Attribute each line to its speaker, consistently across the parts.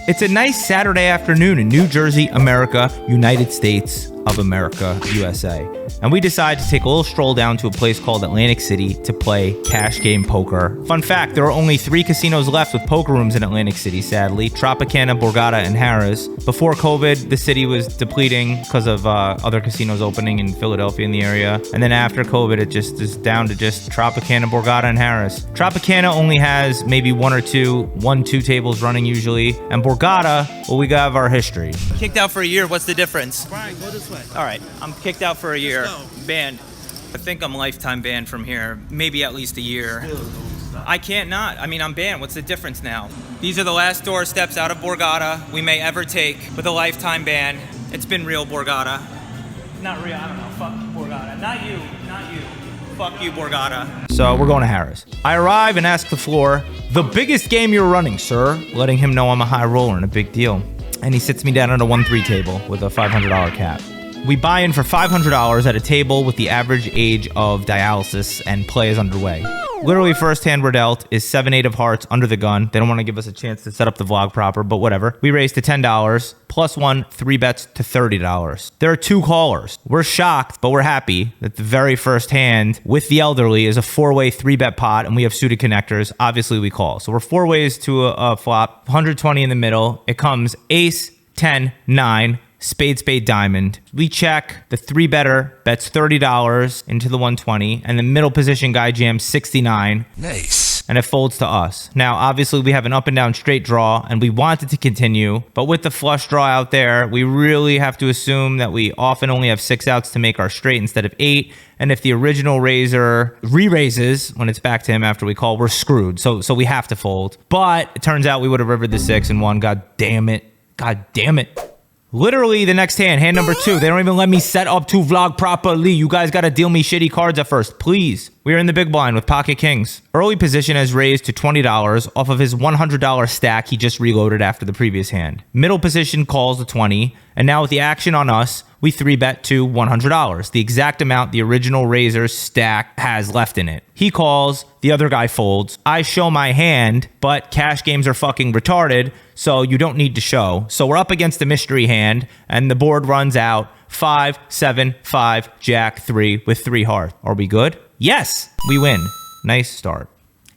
Speaker 1: It's a nice Saturday afternoon in New Jersey, America, United States of America, USA. And we decide to take a little stroll down to a place called Atlantic City to play cash game poker. Fun fact, there are only 3 casinos left with poker rooms in Atlantic City, sadly. Tropicana, Borgata, and Harrah's. Before COVID, the city was depleting because of other casinos opening in Philadelphia in the area. And then after COVID, it just is down to just Tropicana, Borgata, and Harrah's. Tropicana only has maybe 1 or 2 tables running usually. And Borgata, well, we got our history. Kicked out for a year, what's the difference?
Speaker 2: Brian, go this way.
Speaker 1: All right, I'm kicked out for a year. Banned. I think I'm lifetime banned from here. Maybe at least a year. I can't not. I mean, I'm banned. What's the difference now? These are the last doorsteps out of Borgata we may ever take with a lifetime ban. It's been real, Borgata. Not real. I don't know. Fuck Borgata. Not you. Not you. Fuck you, Borgata. So we're going to Harrah's. I arrive and ask the floor, "The biggest game you're running, sir?" Letting him know I'm a high roller and a big deal. And he sits me down at a 1-3 table with a $500 cap. We buy in for $500 at a table with the average age of dialysis, and play is underway. Literally, first hand we're dealt is 7-8 of hearts under the gun. They don't want to give us a chance to set up the vlog proper, but whatever. We raise to $10, plus 1, 3 bets to $30. There are 2 callers. We're shocked, but we're happy that the very first hand with the elderly is a 4-way 3-bet pot, and we have suited connectors. Obviously, we call. So we're 4 ways to a flop, 120 in the middle. It comes ace, 10, 9. Spade, spade, diamond. We check. The 3-better bets $30 into the 120, and the middle position guy jams 69.
Speaker 3: Nice.
Speaker 1: And it folds to us. Now, obviously, we have an up and down straight draw, and we want it to continue. But with the flush draw out there, we really have to assume that we often only have 6 outs to make our straight instead of 8. And if the original raiser re-raises when it's back to him after we call, we're screwed. So we have to fold. But it turns out we would have rivered the 6 and won. God damn it. God damn it. Literally the next hand number 2. They don't even let me set up to vlog properly. You guys got to deal me shitty cards at first, please. We are in the big blind with pocket kings. Early position has raised to $20 off of his $100 stack he just reloaded after the previous hand. Middle position calls the 20, and now with the action on us, we 3-bet to $100, the exact amount the original raiser's stack has left in it. He calls, the other guy folds. I show my hand, but cash games are fucking retarded, so you don't need to show. So we're up against a mystery hand, and the board runs out 5, 7, 5, jack, 3 with 3 hearts. Are we good? Yes, we win. Nice start.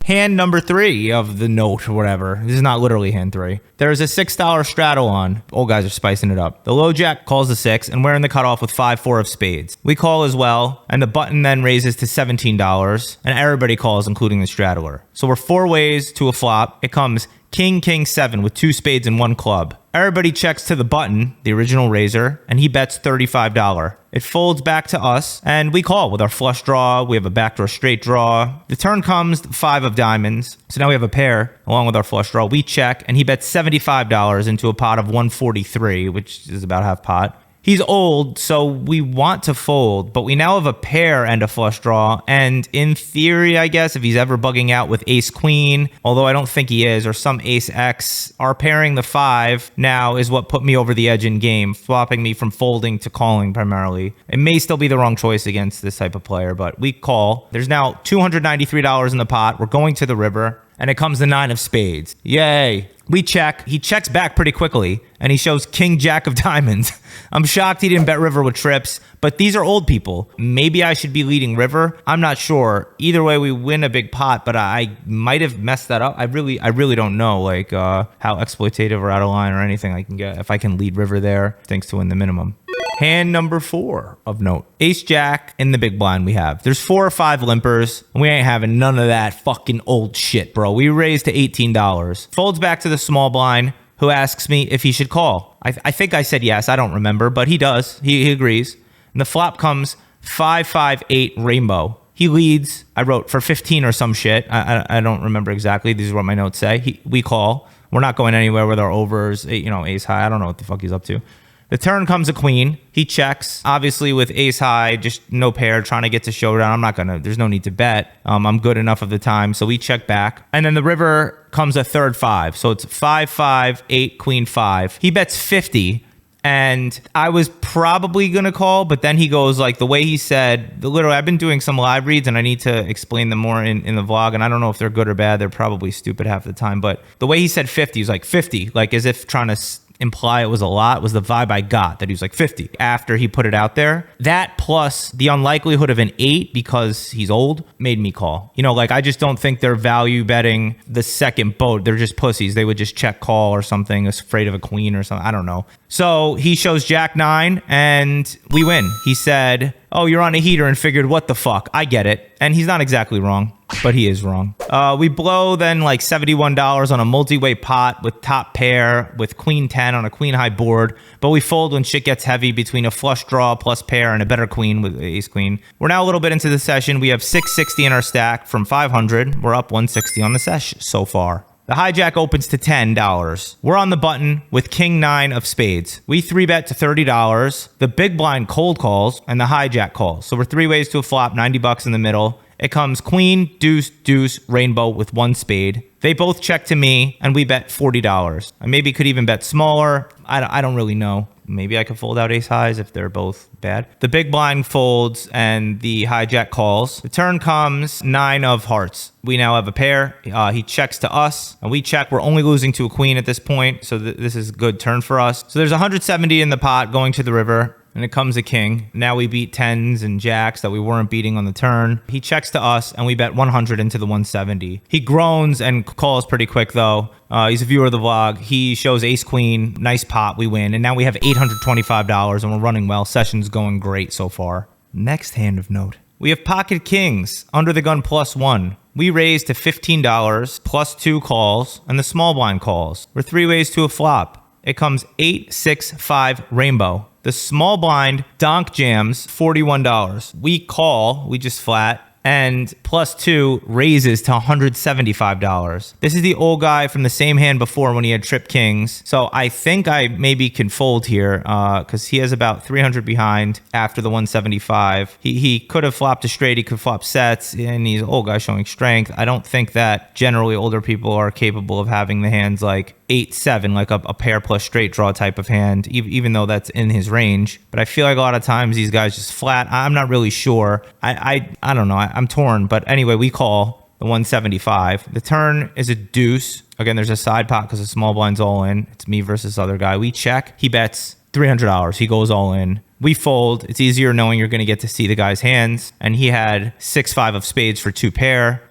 Speaker 1: Hand number 3 of the note or whatever. This is not literally hand 3. There's a $6 straddle on. Old guys are spicing it up. The low jack calls the 6, and we're in the cutoff with 5-4 of spades. We call as well, and the button then raises to $17, and everybody calls, including the straddler. So we're 4 ways to a flop. It comes king, king, 7 with 2 spades and 1 club. Everybody checks to the button, the original raiser, and he bets $35. It folds back to us, and we call with our flush draw. We have a backdoor straight draw. The turn comes 5 of diamonds. So now we have a pair along with our flush draw. We check, and he bets $75 into a pot of 143, which is about half pot. He's old, so we want to fold, but we now have a pair and a flush draw, and in theory, I guess, if he's ever bugging out with ace-queen, although I don't think he is, or some ace-x, our pairing the 5 now is what put me over the edge in game, flopping me from folding to calling primarily. It may still be the wrong choice against this type of player, but we call. There's now $293 in the pot. We're going to the river, and it comes the 9 of spades. Yay. We check. He checks back pretty quickly, and he shows king, jack of diamonds. I'm shocked he didn't bet river with trips, but these are old people. Maybe I should be leading river. I'm not sure. Either way, we win a big pot, but I might have messed that up. I really don't know, like, how exploitative or out of line or anything I can get. If I can lead river there, thanks to win the minimum. Hand number 4 of note. Ace jack in the big blind we have. There's 4 or 5 limpers, and we ain't having none of that fucking old shit, bro. We raised to $18. Folds back to the small blind, who asks me if he should call. I think I said yes. I don't remember, but he does. He agrees. And the flop comes 5, 5, 8 rainbow. He leads. I wrote for 15 or some shit. I don't remember exactly. These are what my notes say. We call. We're not going anywhere with our overs. Ace high. I don't know what the fuck he's up to. The turn comes a queen. He checks. Obviously with ace high, just no pair, trying to get to showdown. There's no need to bet. I'm good enough of the time. So we check back. And then the river comes a third 5. So it's 5, 5, 8, queen 5. He bets 50. And I was probably going to call, but then he goes like the way he said, literally, I've been doing some live reads and I need to explain them more in the vlog. And I don't know if they're good or bad. They're probably stupid half the time. But the way he said 50, he's like 50, like as if trying to imply it was a lot, was the vibe I got, that he was like 50 after he put it out there. That plus the unlikelihood of an 8 because he's old made me call. You know, like I just don't think they're value betting the second boat. They're just pussies. They would just check call or something, afraid of a queen or something. I don't know. So he shows Jack 9 and we win. He said, oh, you're on a heater, and figured, what the fuck? I get it. And he's not exactly wrong, but he is wrong. We blow then like $71 on a multi-way pot with top pair with queen 10 on a queen high board, but we fold when shit gets heavy between a flush draw plus pair and a better queen with ace queen. We're now a little bit into the session. We have 660 in our stack from 500. We're up 160 on the session so far. The hijack opens to $10. We're on the button with king 9 of spades. We 3-bet to $30. The big blind cold calls and the hijack calls. So we're 3 ways to a flop, $90 in the middle. It comes queen, deuce, deuce, rainbow with 1 spade. They both check to me and we bet $40. I maybe could even bet smaller. I don't really know. Maybe I could fold out ace highs if they're both bad. The big blind folds and the hijack calls. The turn comes 9 of hearts. We now have a pair. He checks to us and we check. We're only losing to a queen at this point. So this is a good turn for us. So there's 170 in the pot going to the river. And it comes a king. Now we beat 10s and jacks that we weren't beating on the turn. He checks to us and we bet 100 into the 170. He groans and calls pretty quick though. He's a viewer of the vlog. He shows ace queen, nice pot, we win. And now we have $825 and we're running well. Session's going great so far. Next hand of note. We have pocket kings, under the gun +1. We raise to $15, +2 calls, and the small blind calls. We're 3 ways to a flop. It comes 8, 6, 5, rainbow. The small blind donk jams $41. We call, we just flat, and +2 raises to $175. This is the old guy from the same hand before when he had trip kings. So I think I maybe can fold here because he has about 300 behind after the 175. He could have flopped a straight, he could flop sets, and he's an old guy showing strength. I don't think that generally older people are capable of having the hands like 8-7, like a pair plus straight draw type of hand, even though that's in his range. But I feel like a lot of times these guys just flat. I'm not really sure. I don't know. I'm torn. But anyway, we call the 175. The turn is a deuce. Again, there's a side pot because the small blind's all in. It's me versus other guy. We check. He bets $300. He goes all in. We fold. It's easier knowing you're going to get to see the guy's hands. And he had 6-5 of spades for 2 pair.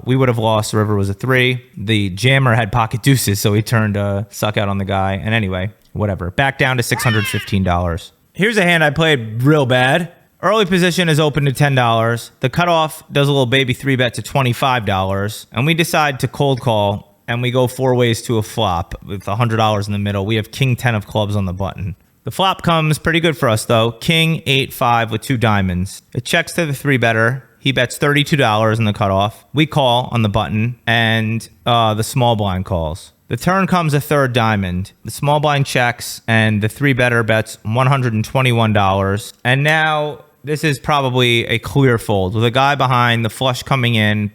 Speaker 1: We would have lost. The river was a 3. The jammer had pocket deuces, so he turned suck out on the guy. And anyway, whatever. Back down to $615. Here's a hand I played real bad. Early position is open to $10. The cutoff does a little baby 3-bet to $25. And we decide to cold call. And we go 4 ways to a flop with $100 in the middle. We have king 10 of clubs on the button. The flop comes pretty good for us though. King 8-5 with 2 diamonds. It checks to the 3-better. He bets $32 in the cutoff. We call on the button and the small blind calls. The turn comes a 3rd diamond. The small blind checks and the 3-better bets $121. And now this is probably a clear fold with a guy behind, the flush coming in.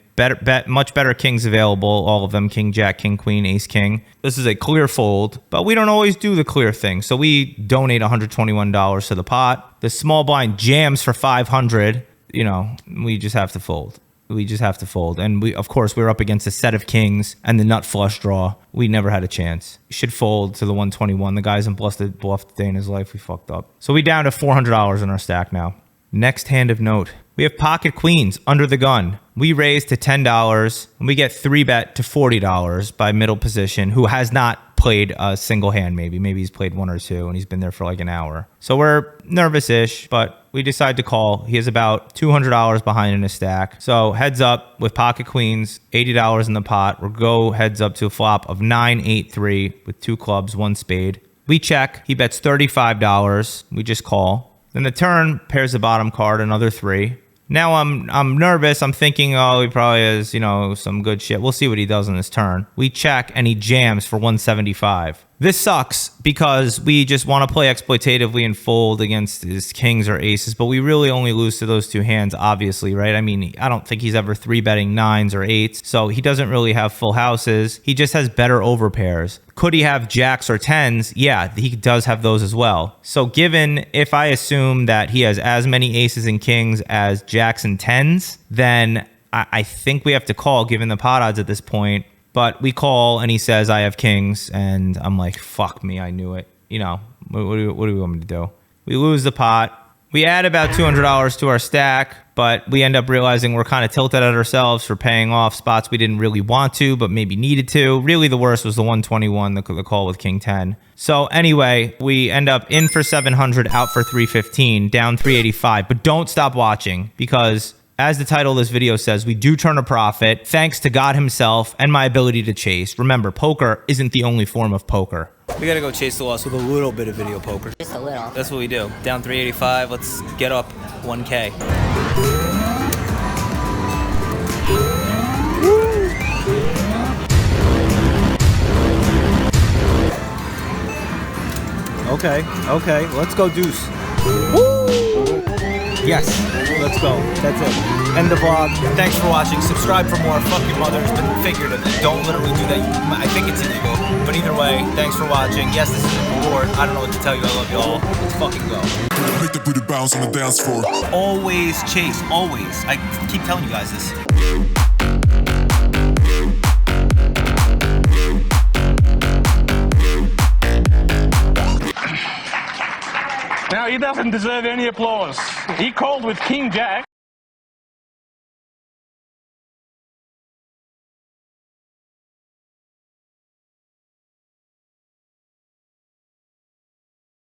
Speaker 1: Much better kings available, all of them, king, jack, king, queen, ace, king. This is a clear fold, but we don't always do the clear thing. So we donate $121 to the pot. The small blind jams for $500. You know, we just have to fold. We just have to fold. And we, of course, we're up against a set of kings and the nut flush draw. We never had a chance. Should fold to the 121. The guy's in bluffed day in his life. We fucked up. So we down to $400 in our stack now. Next hand of note. We have pocket queens under the gun. We raise to $10 and we get 3-bet to $40 by middle position, who has not played a single hand maybe. Maybe he's played 1 or 2 and he's been there for like an hour. So we're nervous-ish, but we decide to call. He has about $200 behind in his stack. So heads up with pocket queens, $80 in the pot. We'll go heads up to a flop of 9-8-3 with 2 clubs, 1 spade. We check. He bets $35. We just call. Then the turn pairs the bottom card, another 3. Now I'm nervous. I'm thinking, oh, he probably has, you know, some good shit. We'll see what he does on this turn. We check and he jams for 175. This sucks because we just want to play exploitatively and fold against his kings or aces, but we really only lose to those two hands, obviously, right? I mean, I don't think he's ever 3-betting 9s or 8s, so he doesn't really have full houses. He just has better overpairs. Could he have jacks or 10s? Yeah, he does have those as well. So given, if I assume that he has as many aces and kings as jacks and 10s, then I think we have to call given the pot odds at this point. But we call and he says, I have kings. And I'm like, fuck me, I knew it. You know, what do we want me to do? We lose the pot. We add about $200 to our stack, but we end up realizing we're kind of tilted at ourselves for paying off spots we didn't really want to, but maybe needed to. Really, the worst was the 121, the call with king 10. So anyway, we end up in for 700, out for 315, down 385. But don't stop watching because, as the title of this video says, we do turn a profit thanks to God himself and my ability to chase. Remember, poker isn't the only form of poker. We gotta go chase the loss with a little bit of video poker.
Speaker 2: Just a little.
Speaker 1: That's what we do. Down 385, let's get up 1K. Okay, let's go deuce. Woo! Yes, let's go. That's it. End the vlog. Thanks for watching. Subscribe for more. Fuck your mother. It's been figurative. Don't literally do that. I think it's illegal. But either way, thanks for watching. Yes, this is a reward. I don't know what to tell you. I love y'all. Let's fucking go.
Speaker 3: Hit the booty bounce on the dance floor.
Speaker 1: Always chase. Always. I keep telling you guys this.
Speaker 4: Now, he doesn't deserve any applause. He called with King Jack.